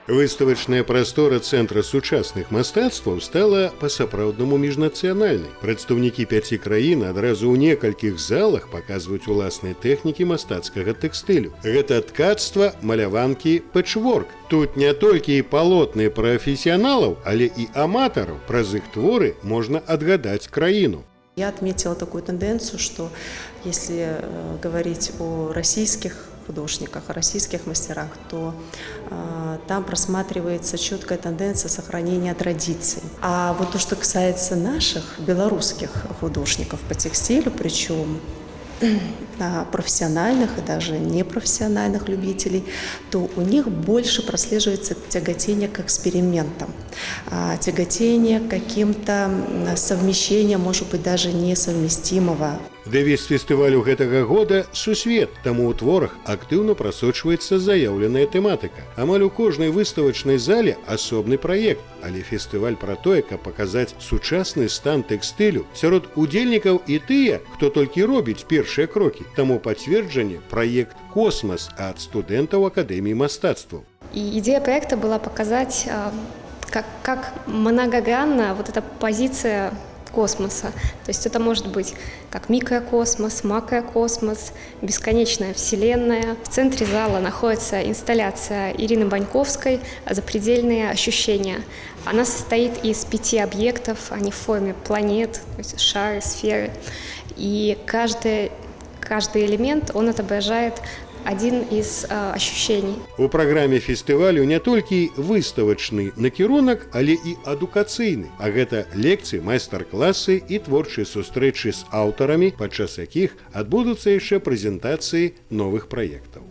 Выставачная прастора Цэнтра сучасных мастацтваў стала па-сапраўднаму міжнацыянальнай. Прадстаўнікі 5 краін адразу ў некалькіх залах паказваюць уласныя тэхнікі мастацкага тэкстылю. Гэта ткацтва, маляванкі, пэтчворк. Тут не толькі і палотны прафесіяналаў, але і аматараў. Праз іх творы можна адгадаць краіну. Я отметила такую тенденцию, что если говорить о российских художниках, о российских мастерах, то там просматривается четкая тенденция сохранения традиций. А вот то, что касается наших белорусских художников по текстилю, причем профессиональных и даже непрофессиональных любителей, то у них больше прослеживается тяготение к экспериментам, тяготение к каким-то совмещениям, может быть, даже несовместимого. Дэвіз фестывалю гэтага года сусвет, таму ў творах актыўна прасочваецца заяўленая тэматыка. Амаль у кожнай выставачнай зале асобны праект, але фестываль пра тое, каб паказаць сучасны стан тэкстылю сярод удзельнікаў і тыя, хто толькі робіць першыя крокі. Таму пацверджанне праект «Космос» ад студэнтаў Акадэміі мастацтваў. И идея проекта была показать, как многогранна вот эта позиция космоса. То есть это может быть как микрокосмос, макрокосмос, бесконечная вселенная. В центре зала находится инсталляция Ирины Баньковской «Запредельные ощущения». Она состоит из 5 объектов, они в форме планет, то есть шары, сферы. И каждый элемент, он отображает один из ощущений. У праграме фестывалю не толькі выставачны накірунак, але і адукацыйны. А гэта лекцыі, майстар-класы і творчыя сустрэчы з аўтарамі, падчас якіх адбудуцца яшчэ прэзентацыі новых праектаў.